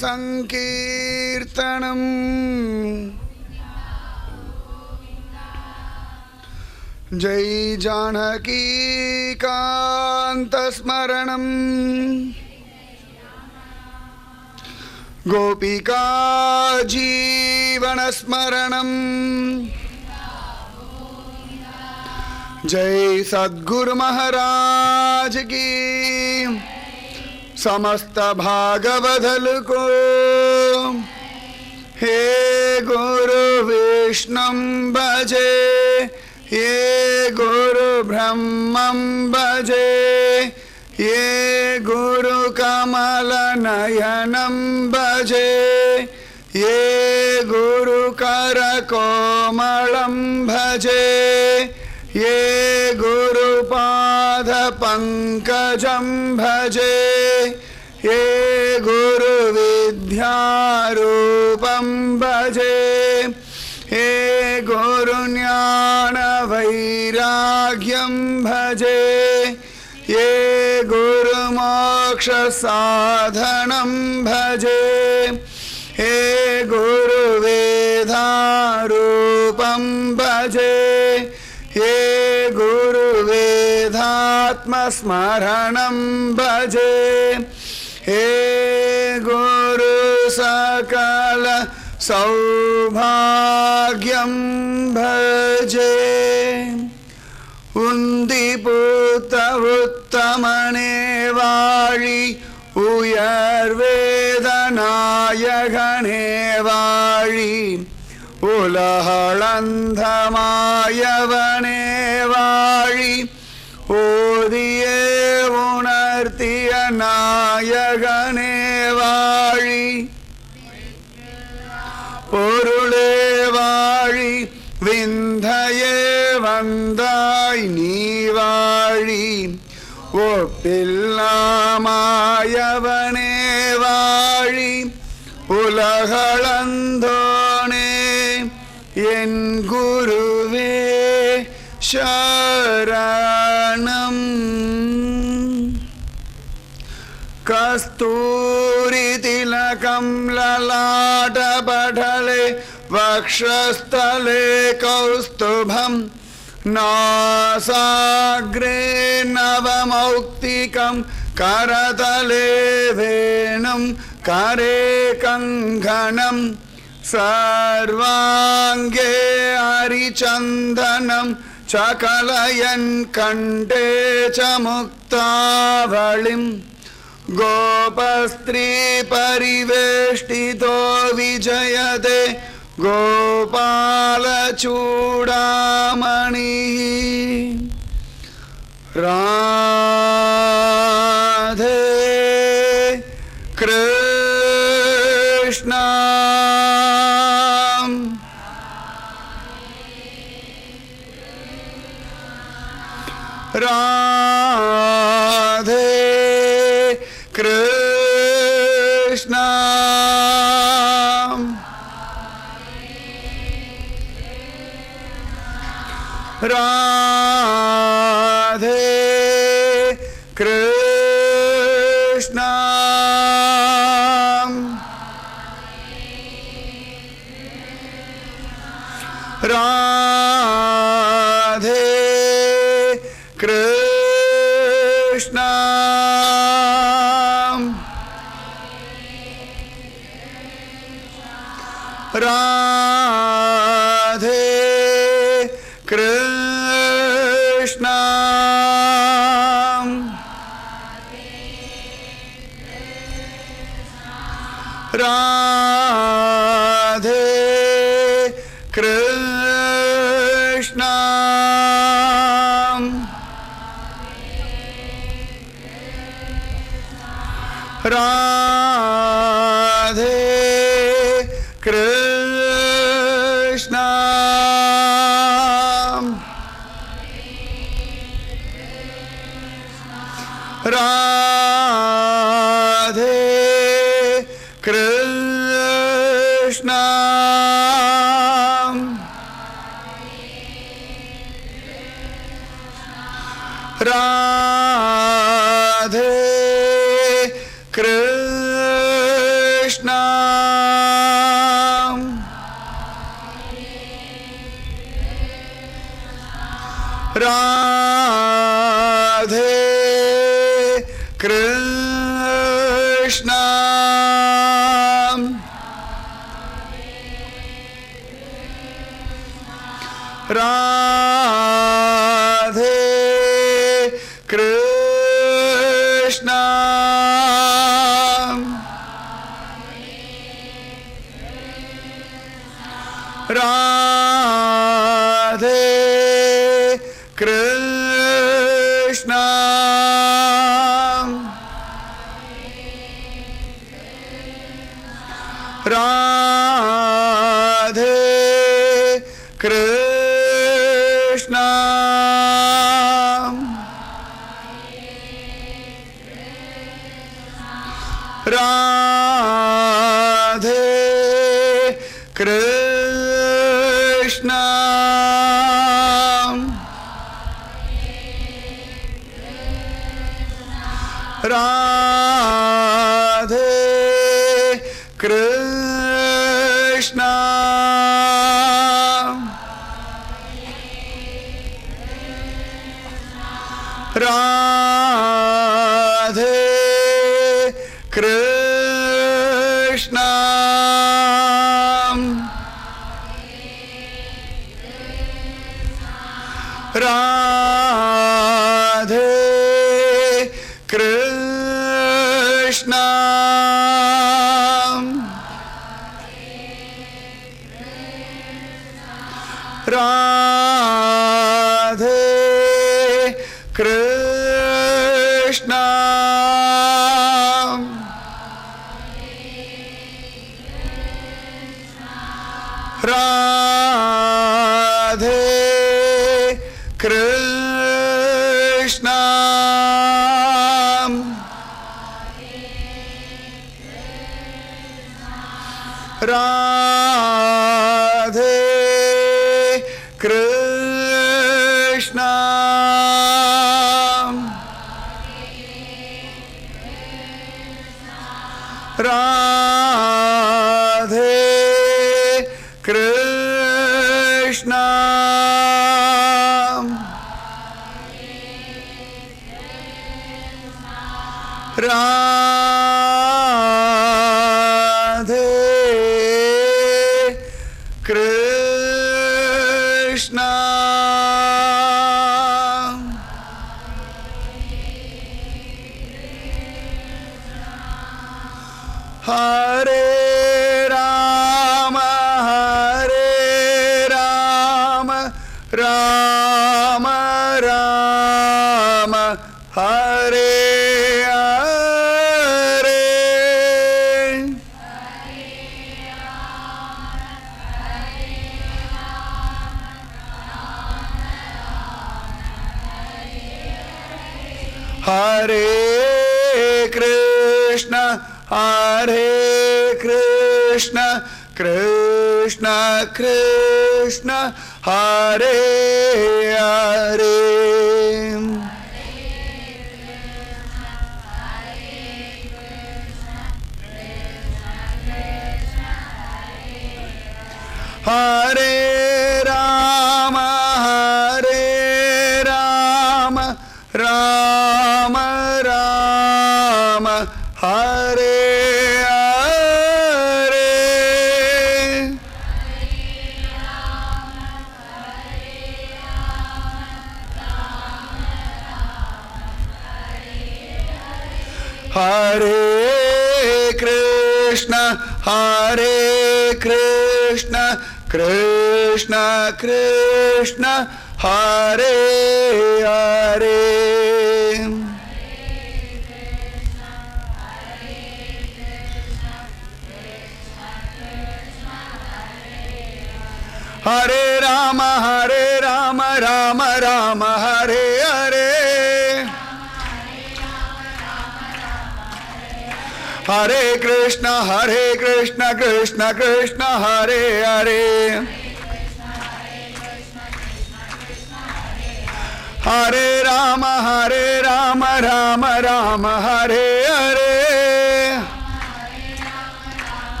Sankirtanam Jai Janaki Kanta Smaranam Gopika Jeevana Smaranam Jai Sadguru Maharaj Ki Samasta Bhagavadhal Ko He Guru Vishnam Bhaje Ye Guru Brahmam Bhaje Ye Guru Kamala Nayanam Bhaje Ye Guru Karakomalam Bhaje Ye Guru Pada Pankajam Bhaje Ye Guru Vidhyarupam Bhaje He Guru Jnana Vairagyam Bhaje Ye Guru Moksha Sadhanam Bhaje He Guru Vedharupam Bhaje Ye Guru Vedatma Smaranam Bhaje He Guru Sakala Saubhagyam Bhaje Undi Putta Uttamane Vali Uyarvedanayagane Vali Ulahalandhamayavane Vali Odiye Unartiya Nayagane Vali Porule Vali Vindhaye Vandai Nivali Oppillamayavane Vali Ulagalandone Yen Guruve Sharanam Kasturi Tilakam Lalata Padhale Vakshastale Kaustubham Nasagre Navamauktikam Karatale Venam Kare Kanganam Sarvange Arichandanam Chakalayan Kante Chamuktavalim Gopastri Pariveshtito Vijayate Gopala Chudamani Radhe Krishna Radhe Krishna Radhe Krishna Radhe Krishna Radhe Krishna Radhe Krishna Radhe Krishna Radhe Krishna Radhe Krishna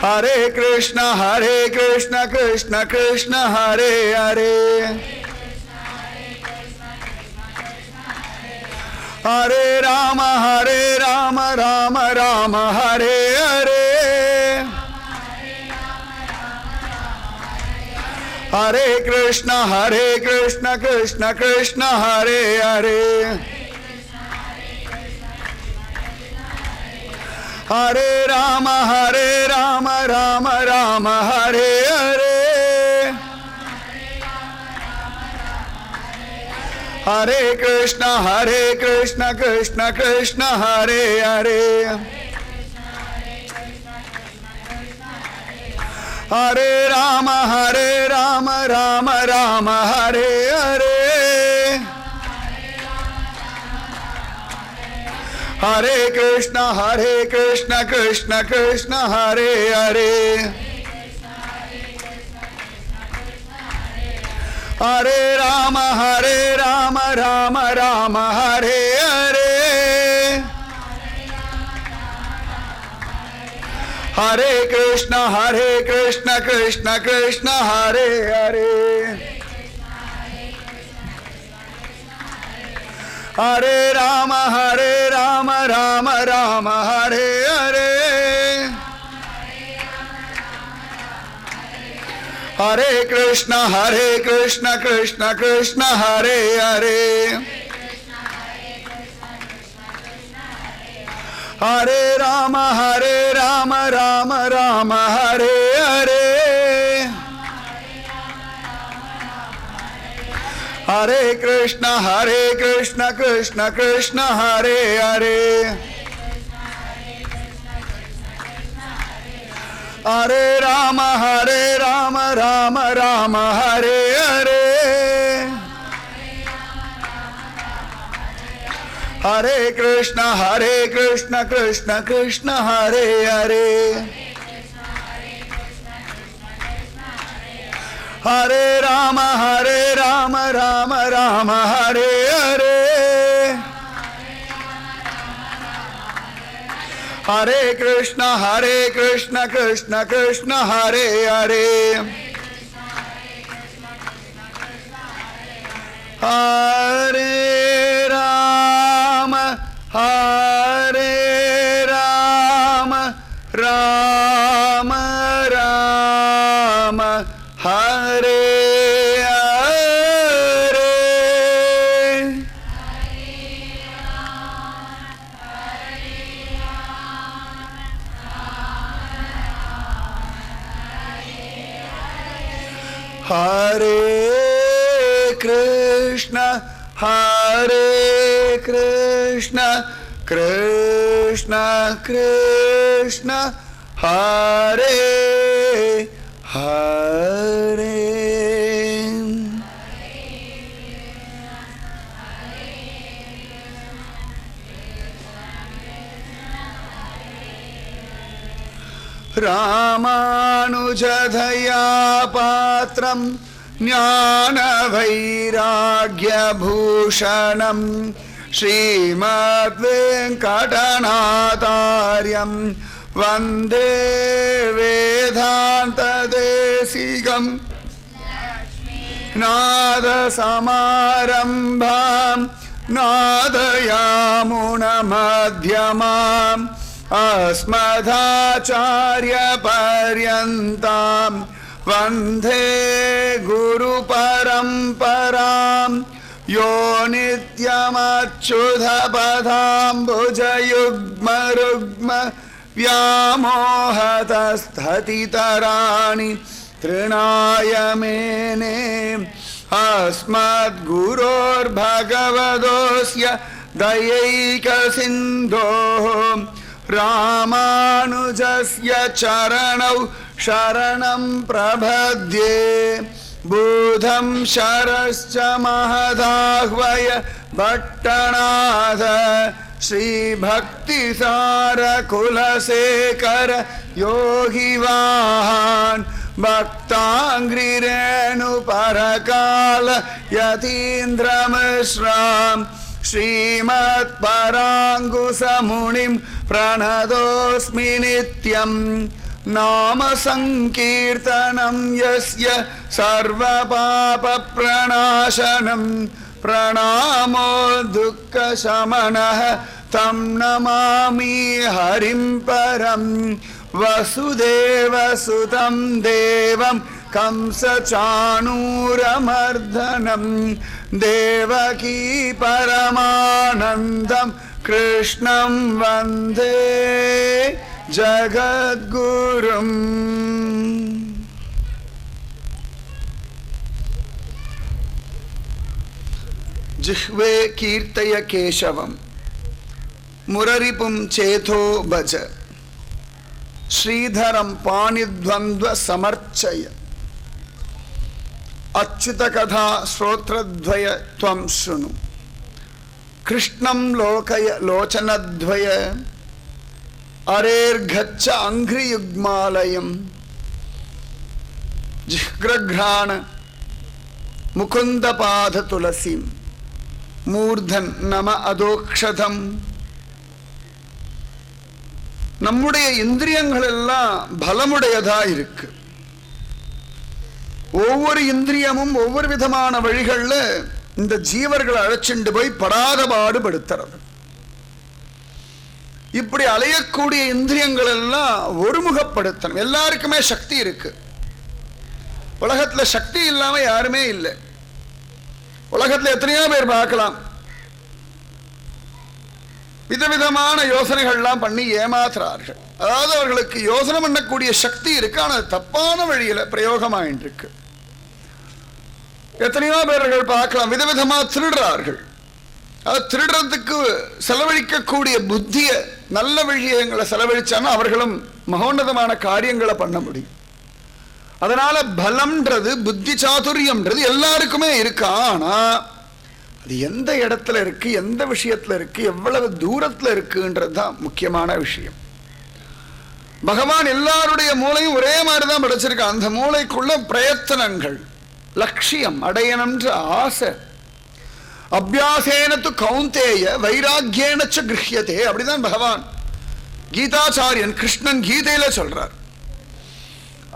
Hare Krishna Krishna Krishna Hare Hare Hare Rama Rama Rama Hare Hare Hare Krishna Krishna Krishna Hare Hare Hare Rama Rama Rama Hare Hare Hare Krishna Krishna Krishna Hare Hare Hare Rama Rama Rama Hare Hare Hare Krishna Krishna Krishna Hare Hare Hare Rama Rama Rama Hare Hare Hare Krishna Krishna Krishna Hare Hare Hare Rama Rama Rama Hare Hare Hare Krishna Krishna Krishna Hare Hare Hare Rama Rama Rama Hare Hare Hare Krishna Krishna Krishna Hare Hare Hare Rama Rama Rama Hare Hare Hare Krishna Krishna Krishna Hare Hare Hare Rama Rama Rama Hare Hare Hare Krishna Krishna Krishna Hare Hare Hare Rama Rama Rama Hare Hare Hare Krishna Krishna Krishna Hare Hare Ramanujadhaya Patram Jnana Vairagya Bhushanam Srimad Venkatanathāryam Vande Vedanta Desikam Nada Samarambham Nadayamuna Madhyamam Asmadhacharya Paryantam Vande Guru Paramparam Yo Nityam Achyuta Padam Bhujayugma Rugma Vyamohatasthati Tarani Trinaya Mene Asmad Guror Bhagavadosya Dayaika Sindho Ramanujasya Charanau Sharanam Prabhadye Budham Sharascha Mahadahvaya Bhattanatha Sri Bhakti Sara Kulasekara Yogi Vahan Bhaktangri Renu Parakala Yatindra Mishram Srimad Parangusa Munim Pranadosmi Nityam नाम संकीर्तनं यस्य सर्वपापप्रणाशनं प्रणामो दुःखशमनः तं नमामि हरिं परं वसुदेवसुतं देवं कंसचाणूरमर्दनं देवकी परमानन्दं कृष्णं वन्दे जगद्गुरुम्. जिह्वे कीर्तय केशवम् मुररिपुं चेतो भज श्रीधरं पाणिद्वन्द्व समर्चय अच्युत कथा श्रोत्रद्वय त्वं शृणु कृष्णं लोकय लोचनद्वय अरेर्घच्छ अंघ्रियुग्मालयं जिह्रघ्राण मुकुंदपाद तुलसीं मूर्धन नम अदोक्षतम. நம்முடைய இந்திரியங்கள் எல்லாம் பலமுடையதா இருக்கு. ஒவ்வொரு இந்திரியமும் ஒவ்வொரு விதமான வழிகள்ல இந்த ஜீவர்களை அழைச்சிட்டு போய் படாத பாடுபடுத்துறது. இப்படி அலையக்கூடிய இந்திரியங்கள் எல்லாம் ஒருமுகப்படுத்தணும். எல்லாருக்குமே சக்தி இருக்கு. உலகத்துல சக்தி இல்லாம யாருமே இல்லை. உலகத்துல எத்தனையோ பேர் பார்க்கலாம், விதவிதமான யோசனைகள்லாம் பண்ணி ஏமாத்துறார்கள். அதாவது அவர்களுக்கு யோசனை பண்ணக்கூடிய சக்தி இருக்கு, ஆனால் தப்பான வழியில பிரயோகமாயிட்டு இருக்கு. எத்தனையோ பேர்கள் பார்க்கலாம் விதவிதமா திருடுறார்கள். அது திருடுறதுக்கு செலவழிக்கக்கூடிய புத்திய நல்ல விஷயங்களை செலவழிச்சானா அவர்களும் மகோன்னதமான காரியங்களை பண்ண முடியும். அதனால பலம்ன்றது புத்தி சாதுரியம்ன்றது எல்லாருக்குமே இருக்கு. ஆனா அது எந்த இடத்துல இருக்கு, எந்த விஷயத்துல இருக்கு, எவ்வளவு தூரத்துல இருக்குன்றது தான் முக்கியமான விஷயம். பகவான் எல்லாருடைய மூளையும் ஒரே மாதிரிதான் படைச்சிருக்கான். அந்த மூளைக்குள்ள பிரயத்தனங்கள், லட்சியம் அடையணும்ன்ற ஆசை. அபியாசேனத்து கௌந்தேய வைராக்கியேனச்ச கிருஹ்யதே அப்படிதான் பகவான் கீதாச்சாரியன் கிருஷ்ணன் கீதையில சொல்றார்.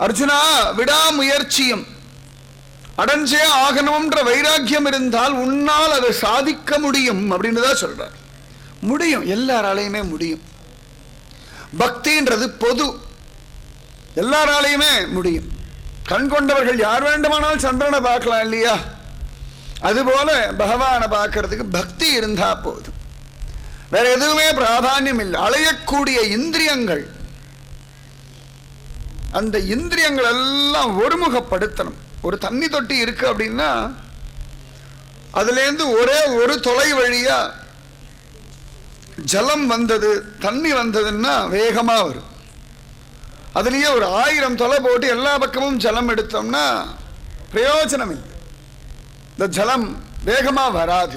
அர்ஜுனா, விடாமுயற்சியும் அடைஞ்சே ஆகணும்ன்ற வைராக்கியம் இருந்தால் உன்னால் அதை சாதிக்க முடியும் அப்படின்னு தான் சொல்றார். முடியும், எல்லாராலையுமே முடியும். பக்தின்றது பொது, எல்லாராலையுமே முடியும். கண் கொண்டவர்கள் யார் வேண்டுமானால் சந்திரனை பார்க்கலாம் இல்லையா? அதுபோல பகவானை பார்க்கறதுக்கு பக்தி இருந்தா போதும், வேற எதுவுமே பிராதானியம் இல்லை. அலையக்கூடிய இந்திரியங்கள், அந்த இந்திரியங்கள் எல்லாம் ஒருமுகப்படுத்தணும். ஒரு தண்ணி தொட்டி இருக்கு அப்படின்னா அதுலேருந்து ஒரே ஒரு தொலை வழியா ஜலம் வந்தது, தண்ணி வந்ததுன்னா வேகமா வரும். அதுலயே ஒரு 1000 தொலை போட்டு எல்லா பக்கமும் ஜலம் எடுத்தோம்னா பிரயோஜனம் இல்லை, இந்த ஜலம் வேகமா வராது.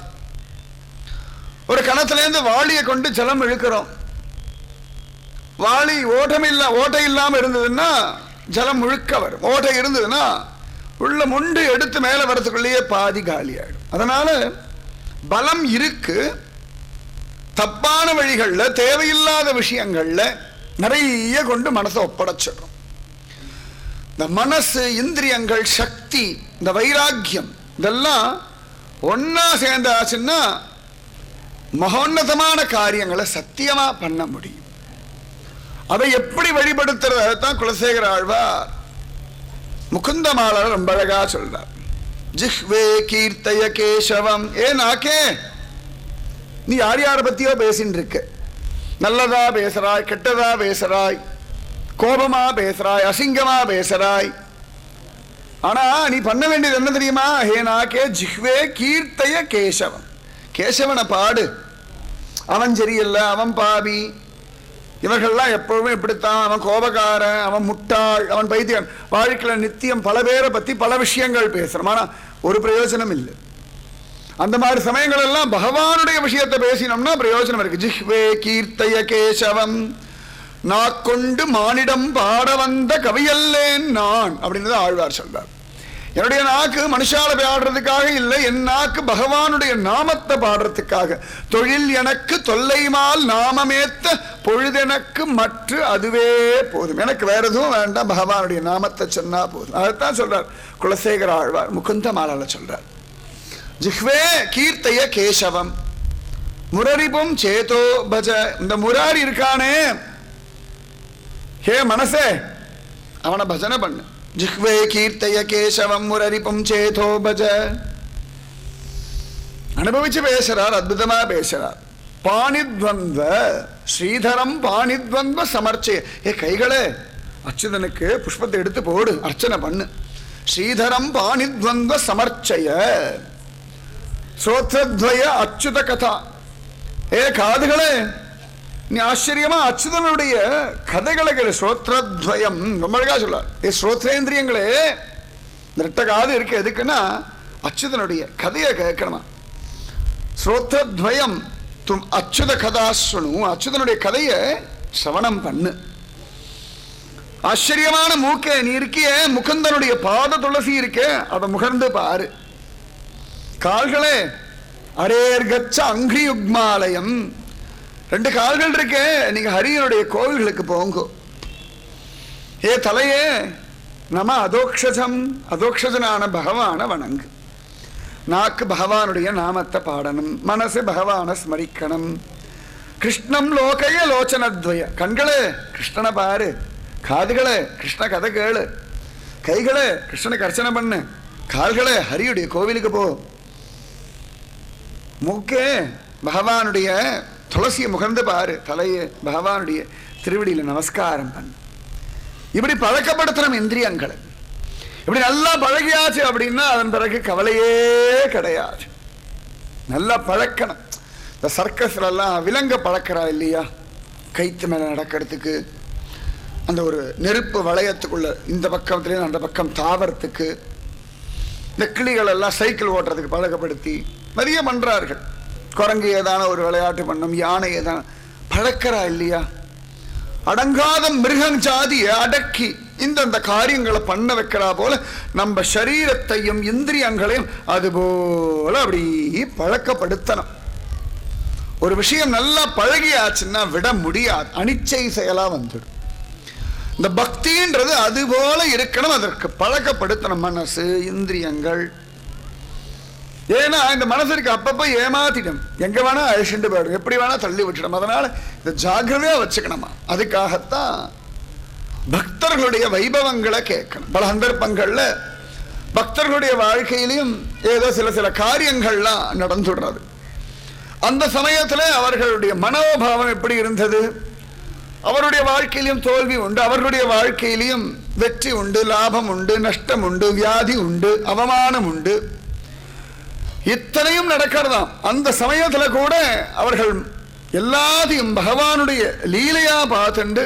ஒரு கணத்திலேருந்து வாளியை கொண்டு ஜலம் இழுக்கிறோம், வாளி ஓட்டை இல்லாம இருந்ததுன்னா ஜலம் முழுக்க வரும். ஓட்டை இருந்ததுன்னா உள்ள முண்டு எடுத்து மேல வரத்துக்குள்ளேயே பாதி காலி ஆயிடும். அதனால பலம் இருக்கு, தப்பான வழிகள்ல தேவையில்லாத விஷயங்கள்ல நிறைய கொண்டு மனசை ஒப்படைச்சிடும். இந்த மனசு, இந்திரியங்கள், சக்தி, இந்த வைராக்கியம் இதெல்லாம் ஒன்னா சேர்ந்தாச்சுன்னா மகோன்னதமான காரியங்களை சத்தியமா பண்ண முடியும். அதை எப்படி வழிபடுத்துறதான் குலசேகர ஆழ்வார் முகுந்தமாலர் ரொம்ப அழகா சொல்றார். ஜிஹ்வே கீர்த்தய கேசவம். நாக்கே, நீ யார் யாரை பத்தியோ பேசின்னு இருக்க. நல்லதா பேசுறாய், கெட்டதா பேசுறாய், கோபமா பேசுறாய், அசிங்கமா பேசுறாய். ஆனா நீ பண்ண வேண்டியது என்ன தெரியுமா? நாக்கே, ஜிஹ்வே கீர்த்தய கேசவம். கேசவனை பாடு. அவன் சரியில்லை, அவன் பாவி, இவர்கள்லாம் எப்பவுமே இப்படித்தான், அவன் கோபக்காரன், அவன் முட்டாள், அவன் பைத்தியன். வாழ்க்கையில் நித்தியம் பல பேரை பத்தி பல விஷயங்கள் பேசுறோம், ஆனா ஒரு பிரயோஜனம் இல்லை. அந்த மாதிரி சமயங்கள் எல்லாம் பகவானுடைய விஷயத்தை பேசினோம்னா பிரயோஜனம் இருக்கு. ஜிஹ்வே கீர்த்தய கேசவம். நாக்கொண்டு மானிடம் பாட வந்த கவியல்லேன் நான் அப்படின்னு ஆழ்வார் சொல்றார். என்னுடைய நாக்கு மனுஷால பாடுறதுக்காக இல்லை, என் நாக்கு பகவானுடைய நாமத்தை பாடுறதுக்காக. தொழில் எனக்கு தொல்லைமால் நாமமேத்த பொழுதெனக்கு மற்ற அதுவே போதும், எனக்கு வேற எதுவும் வேண்டாம், பகவானுடைய நாமத்தை சொன்னா போதும். அதைத்தான் சொல்றார் குலசேகர ஆழ்வார் முகுந்த மாலால சொல்றார். ஜிஹ்வே கீர்த்தைய கேசவம் முரரிபும் சேதோ பஜ. இந்த முராரி இருக்கானே, ஹே மனசே, அவனை பஜனை பண்ணு. ஜிஹ்வே கீர்த்தைய கேசவம் முரரிபும் சேதோ பஜ. அனுபவிச்சு பேசுறார், அற்புதமா பேசுறார். பாணித்வந்த ஸ்ரீதரம் பாணித்வந்த சமர்ச்சய. ஏ கைகளே, அச்சுதனுக்கு புஷ்பத்தை எடுத்து போடு, அர்ச்சனை பண்ணு. ஸ்ரீதரம் பாணித்வந்த சமர்ச்சய ஸ்ரோத்ரத்வய அச்சுத கதா. ஏ காதுகளே, நீ ஆச்சரியமா அச்சுதனுடைய கதைகளை கேளு. ஸ்ரோத்ரத்வயம் ரொம்ப அழகா சொல்ல. ஏ ஸ்ரோத்ரேந்திரியங்களே, ரெட்ட காது இருக்கு எதுக்குன்னா அச்சுதனுடைய கதையை கேட்கணுமா. ஸ்ரோத்ரத்வயம் தும் அச்சுத கதாஸ்னு, அச்சுதனுடைய கதையை சிரவணம் பண்ணு. ஆச்சரியமான மூக்கே நீ இருக்கிய, முகுந்தனுடைய பாத துளசி இருக்கே, அதை முகர்ந்து பாரு. கால்களே, அரேர்கச்ச அங்கி யுக்மாலயம், ரெண்டு கால்கள் இருக்கே, நீங்க ஹரியனுடைய கோவில்களுக்கு போங்கோ. ஏ தலையே, நம அதோக்ஷஜம், அதோக்ஷஜனான பகவான வணங்கு. நாக்கு பகவானுடைய நாமத்தை பாடணும், மனசு பகவான ஸ்மரிக்கணும். கிருஷ்ணம் லோகைய லோச்சனத்வய. கண்களே, கிருஷ்ணனை பாரு. காதுகளே, கிருஷ்ண கதை கேளு. கைகளே, கிருஷ்ணனுக்கு அர்ச்சனை பண்ணு. கால்களே, ஹரியுடைய கோவிலுக்கு போ. மூக்கே, பகவானுடைய துளசியை முகர்ந்து பாரு. தலையே, பகவானுடைய திருவடியில நமஸ்காரம் பண்ணு. இப்படி பழக்கப்படுத்தணும் இந்திரியங்களை. இப்படி நல்லா பழகியாச்சு அப்படின்னா அதன் பிறகு கவலையே கிடையாது. நல்லா பழக்கணும். இந்த சர்க்கஸ்ல எல்லாம் விலங்க பழக்கிறா இல்லையா, கைத்து மேல நடக்கிறதுக்கு, அந்த ஒரு நெருப்பு வளையத்துக்குள்ள இந்த பக்கத்துலேருந்து அந்த பக்கம் தாவறதுக்கு, இந்த கிளிகள் எல்லாம் சைக்கிள் ஓட்டுறதுக்கு பழக்கப்படுத்தி நிறைய பண்றார்கள். குரங்கு ஏதான ஒரு விளையாட்டு பண்ணும், யானை ஏதான பழக்கிறா இல்லையா. அடங்காத மிருகம் ஜாதியை அடக்கி இந்த காரியங்களை பண்ண வைக்கிறா போல நம்ம சரீரத்தையும் இந்திரியங்களையும் அதுபோல அப்படி பழக்கப்படுத்தணும். ஒரு விஷயம் நல்லா பழகியாச்சுன்னா விட முடியாது, அனிச்சை செயலா வந்துடும். இந்த பக்தின்றது அதுபோல இருக்கணும், அதற்கு பழக்கப்படுத்தணும் மனசு இந்திரியங்கள். ஏன்னா இந்த மனசுக்கு அப்பப்போ ஏமாத்திடும், எங்க வேணா அழிச்சுட்டு போயிடும், எப்படி வேணா தள்ளி விட்டுடும். அதனால இந்த ஜாகிரதையா வச்சுக்கணுமா. அதுக்காகத்தான் பக்தர்களுடைய வைபவங்களை கேட்கணும். பல சந்தர்ப்பங்கள்ல பக்தர்களுடைய வாழ்க்கையிலையும் ஏதோ சில காரியங்கள்லாம் நடந்துடுறது. அந்த சமயத்துல அவர்களுடைய மனோபாவம் எப்படி இருந்தது, அவருடைய வாழ்க்கையிலும் தோல்வி உண்டு, அவர்களுடைய வாழ்க்கையிலும் வெற்றி உண்டு, லாபம் உண்டு, நஷ்டம் உண்டு, வியாதி உண்டு, அவமானம் உண்டு, இத்தனையும் நடக்கிறதாம். அந்த சமயத்துல கூட அவர்கள் எல்லாத்தையும் பகவானுடைய லீலையா பார்த்துண்டு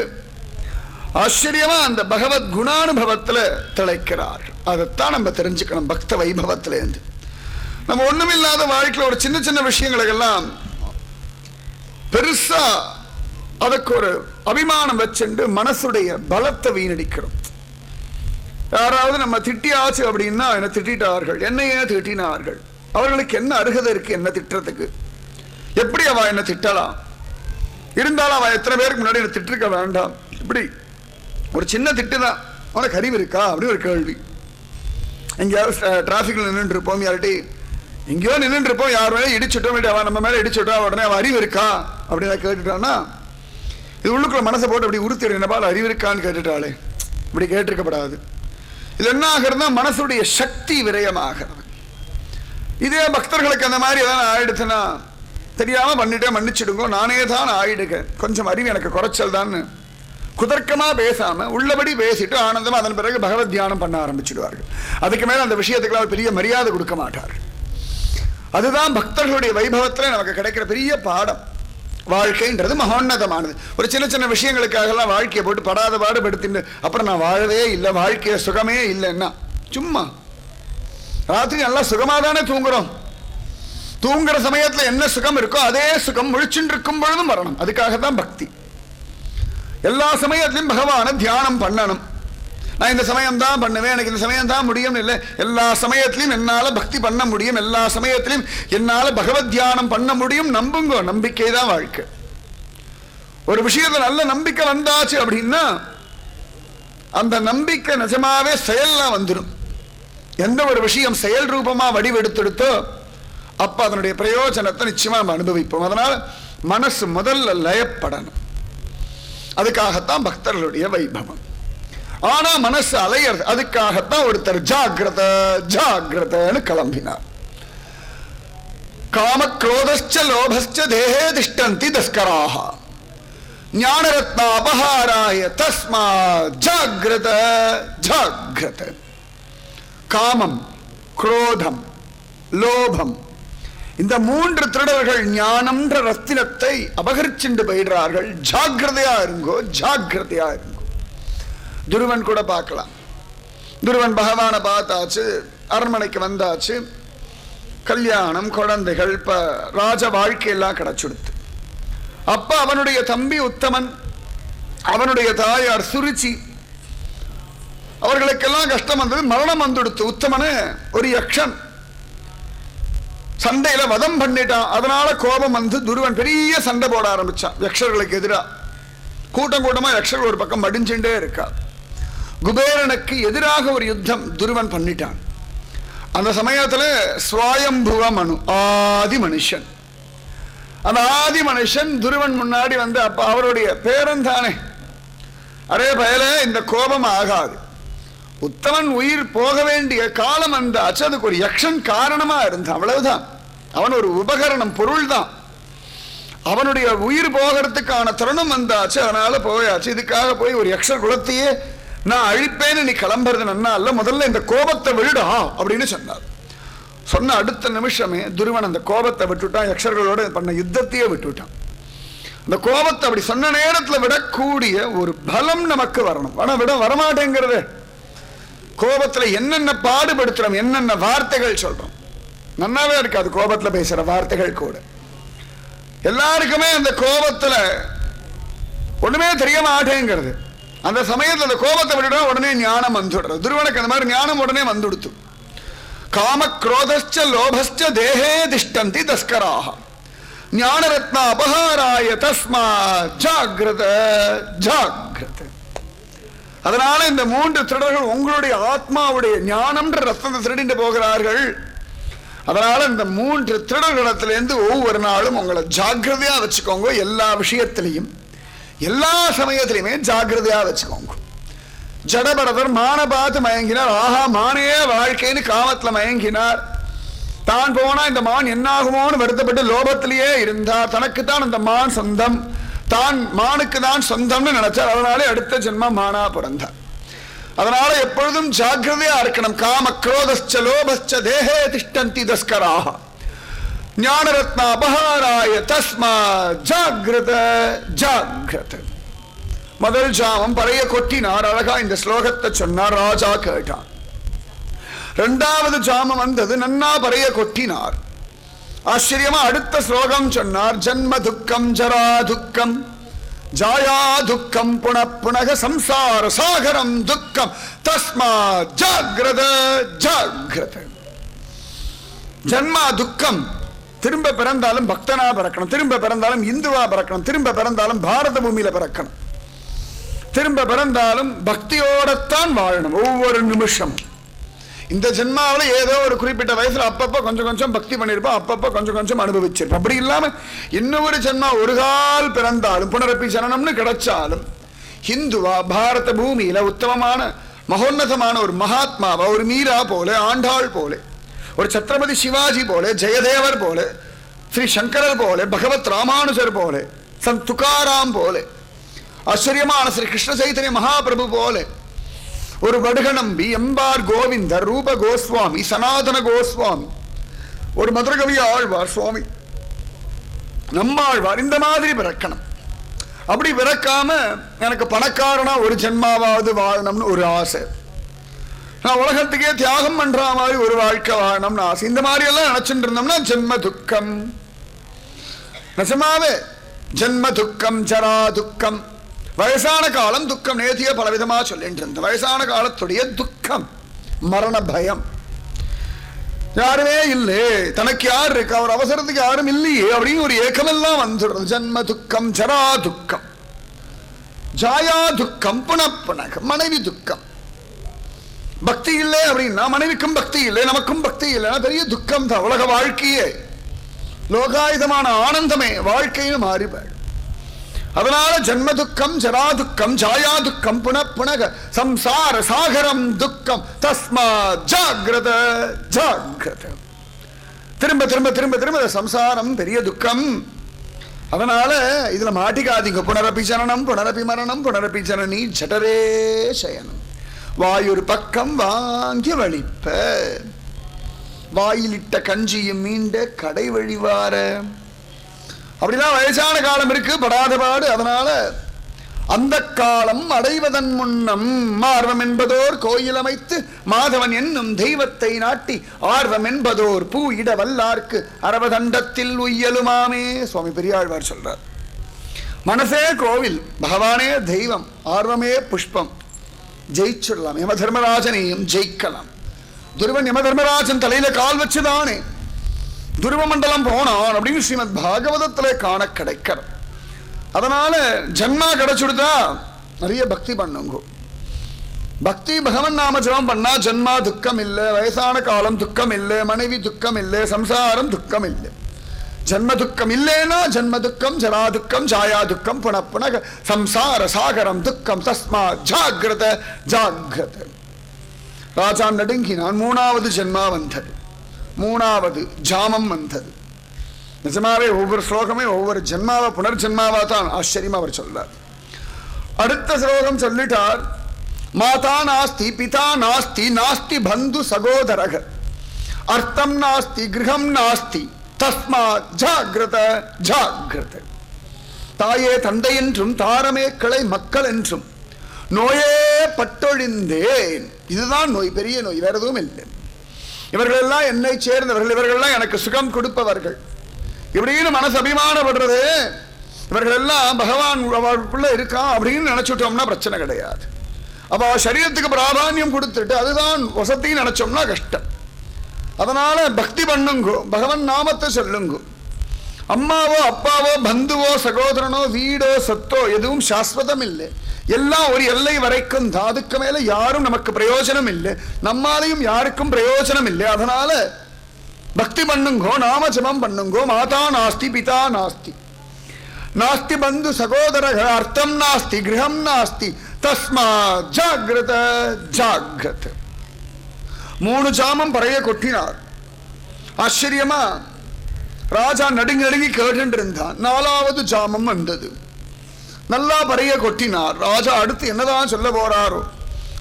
ஆச்சரியமா அந்த பகவத் குணானுபவத்துல திளைக்கிறார்கள். அதைத்தான் நம்ம தெரிஞ்சுக்கணும். பக்த வைபவத்திலேருந்து நம்ம ஒண்ணுமில்லாத வாழ்க்கையில ஒரு சின்ன சின்ன விஷயங்களுக்கெல்லாம் பெருசா அதுக்கு ஒரு அபிமானம் வச்சுண்டு மனசுடைய பலத்தை வீணடிக்கிறோம். யாராவது நம்ம திட்டியாச்சு அப்படின்னா என்ன திட்டார்கள், என்னையே திட்டினார்கள், அவர்களுக்கு என்ன அருகதை இருக்கு என்ன திட்டுறதுக்கு, எப்படி அவ என்ன திட்டலாம், இருந்தாலும் அவ எத்தனை பேருக்கு முன்னாடி என்ன திட்டிருக்க வேண்டாம். இப்படி ஒரு சின்ன திட்டு தான், உனக்கு அறிவு இருக்கா அப்படின்னு ஒரு கேள்வி. எங்கேயாவது டிராஃபிக்ல நின்றுட்டு இருப்போம், யார்கிட்ட எங்கேயோ நின்றுட்டு இருப்போம், யார் மேலே இடிச்சுட்டோம், அவன் நம்ம மேலே இடிச்சுட்டோம், உடனே அவன் அறிவு இருக்கா அப்படின்னு கேட்டுட்டான்னா இது உள்ளுக்குள்ள மனசை போட்டு அப்படி உறுத்திடு, என்னப்பா அறிவு இருக்கான்னு கேட்டுட்டாளே, இப்படி கேட்டிருக்கப்படாது. இது என்ன ஆகிறதுனா மனசுடைய சக்தி விரயமாகிறது. இதே பக்தர்களுக்கு அந்த மாதிரி ஏதாவது ஆயிடுச்சுன்னா தெரியாம பண்ணிட்டேன் மன்னிச்சிடுங்க, நானே தான் ஆயிடுங்க, கொஞ்சம் அறிவு எனக்கு குறைச்சல் தான் குதர்க்கமா பேசாம உள்ளபடி பேசிட்டு ஆனந்தமா அதன் பிறகு பகவத் தியானம் பண்ண ஆரம்பிச்சிடுவார்கள். அதுக்கு மேல அந்த விஷயத்துக்கு பெரிய மரியாதை கொடுக்க மாட்டார்கள். அதுதான் பக்தர்களுடைய வைபவத்துல நமக்கு கிடைக்கிற பெரிய பாடம். வாழ்க்கைன்றது மகோன்னதமானது. ஒரு சின்ன சின்ன விஷயங்களுக்காகலாம் வாழ்க்கையை போட்டு படாத பாடுபடுத்திட்டு அப்புறம் நான் வாழவே இல்லை, வாழ்க்கைய சுகமே இல்லைன்னா சும்மா. ராத்திரி நல்லா சுகமா தானே தூங்குறோம், தூங்குற சமயத்துல என்ன சுகம் இருக்கோ அதே சுகம் முழிச்சுட்டு இருக்கும் பொழுதும் வரணும். அதுக்காகத்தான் பக்தி. எல்லா சமயத்திலும் பகவானை தியானம் பண்ணணும். நான் இந்த சமயம் தான் பண்ணுவேன், எனக்கு இந்த சமயம் தான் முடியும் இல்லை. எல்லா சமயத்திலையும் என்னால பக்தி பண்ண முடியும், எல்லா சமயத்திலையும் என்னால பகவத் தியானம் பண்ண முடியும். நம்புங்க, நம்பிக்கை தான் வாழ்க்கை. ஒரு விஷயத்துல நல்ல நம்பிக்கை வந்தாச்சு அப்படின்னா அந்த நம்பிக்கை நிஜமாவே செயல்லாம் வந்துடும். எந்த ஒரு விஷயம் செயல் ரூபமா வடிவெடுத்தெடுத்தோ அப்ப அதனுடைய பிரயோஜனத்தை நிச்சயமா நம்ம அனுபவிப்போம். அதனால மனசு முதல்ல லயப்படணும். அதுக்காகத்தான் பக்தர்களுடைய வைபவம். ஆனா மனசு அலையறது. அதுக்காகத்தான் ஒருத்தர் ஜாகிரத ஜாகிரதன்னு கிளம்பினார். காம குரோதஸ்ச லோபஸ்ச தேஹே திஷ்டந்தி தஸ்கராஹ ஞானரத்ன அபஹாராய தஸ்மா ஜாகிரத ஜாகிரத. காமம், குரோதம், லோபம், இந்த மூன்று திருடர்கள் ஞானம்ன்ற ரத்தினத்தை அபகரிச்சுண்டு போயிடுறார்கள். ஜாகிரதையா இருங்கோ, ஜாகிரதையா இருங்கோ. துருவன் கூட பார்க்கலாம். துருவன் பகவானை பார்த்தாச்சு, அரண்மனைக்கு வந்தாச்சு, கல்யாணம், குழந்தைகள், இப்ப ராஜ வாழ்க்கையெல்லாம் கிடைச்சுடுத்து. அப்ப அவனுடைய தம்பி உத்தமன், அவனுடைய தாயார் சுருச்சி, அவர்களுக்கெல்லாம் கஷ்டம் வந்தது. மரணம் வந்துடுத்து. உத்தமனு ஒரு யக்ஷன் சண்டையில வதம் பண்ணிட்டான். அதனால கோபம் வந்து துருவன் பெரிய சண்டை போட ஆரம்பிச்சான் யக்ஷர்களுக்கு எதிராக. கூட்டம் கூட்டமா யக்ஷர்கள் ஒரு பக்கம் மடிஞ்சுட்டே இருக்கா. குபேரனுக்கு எதிராக ஒரு யுத்தம் துருவன் பண்ணிட்டான். அந்த சமயத்துல ஸ்வயம்புவ மனு, ஆதி மனுஷன், அந்த ஆதி மனுஷன் துருவன் முன்னாடி வந்து, அப்ப அவருடைய பேரன் தானே, அரே பயலே இந்த கோபம் ஆகாது, உத்தமன் உயிர் போக வேண்டிய காலம் வந்தாச்சு, அதுக்கு ஒரு யக்ஷன் காரணமா இருந்தான், அவ்வளவுதான். அவன் ஒரு உபகரணம், பொருள் தான். அவனுடைய உயிர் போகிறதுக்கான தருணம் வந்தாச்சு, அதனால போயாச்சு. இதுக்காக போய் ஒரு யக்ஷ குலத்தையே நான் அழிப்பேன்னு நீ கிளம்புறது நன்னா இல்ல, முதல்ல இந்த கோபத்தை விடுடா அப்படின்னு சொன்னார். சொன்ன அடுத்த நிமிஷமே துருவன் அந்த கோபத்தை விட்டுட்டான். யக்ஷர்களோட பண்ண யுத்தத்தையே விட்டுவிட்டான். அந்த கோபத்தை அப்படி சொன்ன நேரத்துல விடக்கூடிய ஒரு பலம் நமக்கு வரணும். ஆனா வரமாட்டேங்கிறது. கோபத்துல என்னென்ன பாடுபடுத்துறோம், என்னென்ன வார்த்தைகள் சொல்றோம், நன்னாவே இருக்காது கோபத்துல பேசுற வார்த்தைகள் கூட. எல்லாருக்குமே அந்த கோபத்துல ஒண்ணுமே தெரிய மாட்டேங்கிறது. அந்த சமயத்துல அந்த கோபத்தை விட்டுட்டா உடனே ஞானம் வந்துடுறது. துருவனுக்கு அந்த மாதிரி ஞானம் உடனே வந்துடுத்து. காம குரோதஸ்ச லோபஸ்ச தேஹே திஷ்டந்தி தஸ்கராஹ ஞானரத்ன அபஹாராய தஸ்மா ஜாகிரத ஜாகிரத. அதனால இந்த மூன்று திருடர்கள் உங்களுடைய ஆத்மாவுடைய ஞானம்ன்ற ரத்தத்தை திருடிட்டு போகிறார்கள். அதனால இந்த மூன்று திருடர்களிடத்திலிருந்து ஒவ்வொரு நாளும் உங்களை ஜாகிரதையா வச்சுக்கோங்க. எல்லா விஷயத்திலையும் எல்லா சமயத்திலையுமே ஜாகிரதையா வச்சுக்கோங்க. ஜடபரதர் மான பார்த்து மயங்கினார். ஆஹா, மானே வாழ்க்கைன்னு காமத்துல மயங்கினார். தான் போனா இந்த மான் என்னாகுமோன்னு வருத்தப்பட்டு லோபத்திலேயே இருந்தார். தனக்குத்தான் அந்த மான் சொந்தம், தான் மானுக்கு தான் சொந்தம்னு நினைச்சார். அதனாலே அடுத்த ஜென்மம் மானா பிறந்தார். அதனால எப்பொழுதும் ஜாகிரதையா இருக்கணும். காம குரோதஸ்ச லோபஸ்ச தேஹே திஷ்டந்தி தஸ்கராஹ ஞானரத்ன அபஹாராய தஸ்மா ஜாகிரத ஜாகிரத. முதல் ஜாமம் பழைய கொட்டினார். அழகா இந்த ஸ்லோகத்தை சொன்னார். ராஜா கேட்டான். இரண்டாவது ஜாமம் வந்தது. நன்னா பழைய கொட்டினார். ஆச்சரியமா அடுத்த ஸ்லோகம் சொன்னார். ஜன்ம துக்கம் ஜரா துக்கம் ஜாயா துக்கம் புனக சம்சார சாகரம் துக்கம் தஸ்மா ஜாகிரத ஜாகிரத. ஜன்மா துக்கம். திரும்ப பிறந்தாலும் பக்தனா பிறக்கணும், திரும்ப பிறந்தாலும் இந்துவா பிறக்கணும், திரும்ப பிறந்தாலும் பாரத பூமியில பிறக்கணும், திரும்ப பிறந்தாலும் பக்தியோடத்தான் வாழணும் ஒவ்வொரு நிமிஷம். இந்த ஜென்மாவில் ஏதோ ஒரு குறிப்பிட்ட வயசுல அப்பப்போ கொஞ்சம் கொஞ்சம் பக்தி பண்ணிருப்போம், அப்பப்போ கொஞ்சம் கொஞ்சம் அனுபவிச்சிருப்போம். அப்படி இல்லாம இன்னொரு ஜென்மா ஒரு கால் பிறந்தாலும் புனரப்பி சரணம்னு கிடைச்சாலும் ஹிந்துவா பாரத பூமியில உத்தமமான மகோன்னதமான ஒரு மகாத்மாவா, ஒரு மீரா போல, ஆண்டாள் போல, ஒரு சத்ரபதி சிவாஜி போல, ஜெயதேவர் போல, ஸ்ரீ சங்கரர் போல, பகவத் ராமானுஜர் போல, சந்த் துகாராம் போல, ஆச்சரியமான ஸ்ரீ கிருஷ்ண சைத்தன்ய மகாபிரபு போல, ஒரு வடுகநம்பி, எம்பார் கோவிந்தர், ரூப கோஸ்வாமி, சனாதன கோஸ்வாமி, ஒரு மதுரகவி ஆழ்வார் சுவாமி நம்மாழ்வார், இந்த மாதிரி பிறக்கணும். அப்படி பிறக்காம எனக்கு பணக்காரனா ஒரு ஜென்மாவாவது வாழணும்னு ஒரு ஆசை, நான் உலகத்துக்கே தியாகம் பண்ற மாதிரி ஒரு வாழ்க்கை வாழணும்னு ஆசை, இந்த மாதிரி எல்லாம் நினைச்சுட்டு இருந்தோம்னா ஜென்ம துக்கம். நிஜமாவே ஜென்ம துக்கம் ஜரா துக்கம் வயசான காலம் துக்கம். நேத்திய பலவிதமா சொல்லிட்டு இருந்த வயசான காலத்துடைய துக்கம், மரண பயம். யாருமே இல்லை, தனக்கு யார் இருக்கு, அவர் அவசரத்துக்கு யாரும் இல்லையே அப்படின்னு ஒரு ஏக்கமெல்லாம் வந்துடுறது. ஜன்ம துக்கம், ஜரா துக்கம், ஜாயா துக்கம், புனப்புனக மனைவி துக்கம். பக்தி இல்லை அப்படின்னா மனைவிக்கும் பக்தி இல்லை, நமக்கும் பக்தி இல்லைன்னா பெரிய துக்கம் தான். உலக வாழ்க்கையே லோகாயுதமான ஆனந்தமே வாழ்க்கைன்னு மாறிபாடு. அதனால ஜன்ம துக்கம், ஜரா துக்கம், ஜாயா துக்கம், புனப்புனக சம்சார சாகரம் துக்கம். தஸ்மா ஜாகிரத ஜாகிரத. திரும்ப திரும்ப திரும்ப திரும்ப சம்சாரம் பெரிய துக்கம். அதனால இதுல மாட்டிக்காதீங்க. புனரபி ஜனனம் புனரபி மரணம் புனரபி ஜனனி ஜடரே சயனம். வாயுர் பக்கம் வாங்கி வலிப்ப. வாயிலிட்ட கஞ்சியும் மீண்ட கடை வழிவார. அப்படிலாம் வயசான காலம் இருக்கு, படாத பாடு. அதனால அந்த காலம் அடைவதன் முன்னம் மார்வம் என்பதோர் கோயில் அமைத்து மாதவன் என்னும் தெய்வத்தை நாட்டி ஆர்வம் என்பதோர் பூ இட வல்லார்க்கு அரவதண்டத்தில் உய்யலுமாமே. சுவாமி பெரியாழ்வார் சொல்றார். மனசே கோவில், பகவானே தெய்வம், ஆர்வமே புஷ்பம். ஜெயிச்சிடலாம், யம தர்மராஜனையும் ஜெயிக்கலாம். துருவன் யம தர்மராஜன் தலையில கால் வச்சுதானே துருவ மண்டலம் போனான் அப்படின்னு ஸ்ரீமத் பாகவதத்திலே காண கிடைக்கிறது. அதனால ஜன்மா கிடைச்சுடுதா நிறைய பக்தி பண்ணுங்க. பக்தி பகவன் நாம ஜபம் பண்ணா ஜன்மா துக்கம் இல்லை, வயசான காலம் துக்கம் இல்லை, மனைவி துக்கம் இல்லை, சம்சாரம் துக்கம் இல்லை. ஜன்ம துக்கம் இல்லைன்னா ஜன்ம துக்கம், ஜரா துக்கம், ஜாயா துக்கம், புனப்புனக சம்சார சாகரம் துக்கம். தஸ்மா ஜாகிரத ஜாகிரத. ராஜா நடுங்கினான். 3வது ஜென்மா வந்தது, 3வது ஜாமம் வந்தது. நிஜமாவே ஒவ்வொரு ஸ்லோகமே ஒவ்வொரு ஜென்மாவா புனர்ஜென்மாவா தான் ஆச்சரியமா அவர் சொல்றார். அடுத்த ஸ்லோகம் சொல்லிட்டார். மாதா நாஸ்தி பிதா நாஸ்தி நாஸ்தி பந்து சகோதரக அர்த்தம் நாஸ்தி கிரகம் நாஸ்தி தஸ்மா ஜாகிரத ஜாகிரத. தாயே தந்தை என்றும் தாரமே கிளை மக்கள் என்றும் நோயே பட்டொழிந்தேன். இதுதான் நோய், பெரிய நோய், வேற எதுவும் இல்லை. இவர்களெல்லாம் என்னை சேர்ந்தவர்கள், இவர்களெல்லாம் எனக்கு சுகம் கொடுப்பவர்கள் இப்படின்னு மனசு அபிமானப்படுறது. இவர்கள் எல்லாம் பகவான் அவர்களுக்குள்ள இருக்கான் அப்படின்னு நினைச்சுட்டோம்னா பிரச்சனை கிடையாது. அப்ப சரீரத்துக்கு பிராதானியம் கொடுத்துட்டு அதுதான் வசத்தின்னு நினைச்சோம்னா கஷ்டம். அதனால பக்தி பண்ணுங்கோ, பகவன் நாமத்தை சொல்லுங்கோ. அம்மாவோ அப்பாவோ பந்துவோ சகோதரனோ வீடோ சொத்தோ எதுவும் சாஸ்வதம் இல்லை. எல்லாம் ஒரு எல்லை வரைக்கும் தான். அதுக்கு மேல யாரும் நமக்கு பிரயோஜனம் இல்லை, நம்மாலையும் யாருக்கும் பிரயோஜனம் இல்லை. அதனால பக்தி பண்ணுங்கோ, நாம ஜபம் பண்ணுங்கோ. மாதா நாஸ்தி பிதா நாஸ்தி நாஸ்தி பந்து சகோதரக அர்த்தம் நாஸ்தி கிரகம் நாஸ்தி தஸ்மா ஜாகிரத ஜாகிரத. 3 ஜாமம் பறைய கொட்டினார். ஆச்சரியமா ராஜா நடுங்கி நடுங்கி கேட்டு இருந்தான். 4வது ஜாமம் வந்தது. நல்லா பறைய கொட்டினார். ராஜா அடுத்து என்னதான் சொல்ல போறாரோ,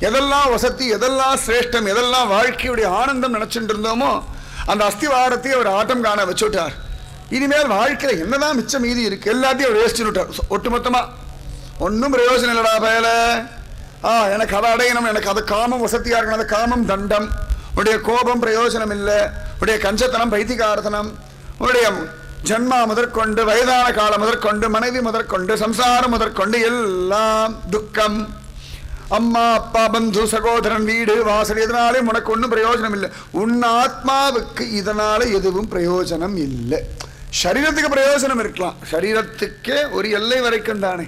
எதெல்லாம் வசதி, எதெல்லாம் சிரேஷ்டம், எதெல்லாம் வாழ்க்கையுடைய ஆனந்தம் நினைச்சுட்டு இருந்தோமோ அந்த அஸ்திவாரத்தை அவர் ஆட்டம் காண வச்சுட்டார். இனிமேல் வாழ்க்கையில என்னதான் மிச்சம் மீதி இருக்கு எல்லாத்தையும் அவர் வேஸ்டினுட்டார். ஒட்டுமொத்தமா ஒன்னும் பிரயோஜனம் இல்லடா பயல. எனக்கு அதை அடையணும், எனக்கு அது காமம் வசதியா இருக்கணும், அது காமம் தண்டம், உன்னுடைய கோபம் பிரயோஜனம் இல்லை, உன்னுடைய கஞ்சத்தனம் பைத்திகாரத்தனம், உன்னுடைய ஜன்மா முதற்கொண்டு வயதான காலம் முதற்கொண்டு மனைவி முதற்கொண்டு சம்சாரம் முதற்கொண்டு எல்லாம் துக்கம். அம்மா அப்பா பந்து சகோதரன் வீடு வாசல் இதனாலே உனக்கு ஒன்றும் பிரயோஜனம் இல்லை. உன் ஆத்மாவுக்கு இதனால எதுவும் பிரயோஜனம் இல்லை. சரீரத்துக்கு பிரயோஜனம் இருக்கலாம், சரீரத்துக்கே ஒரு எல்லை வரைக்கும் தானே.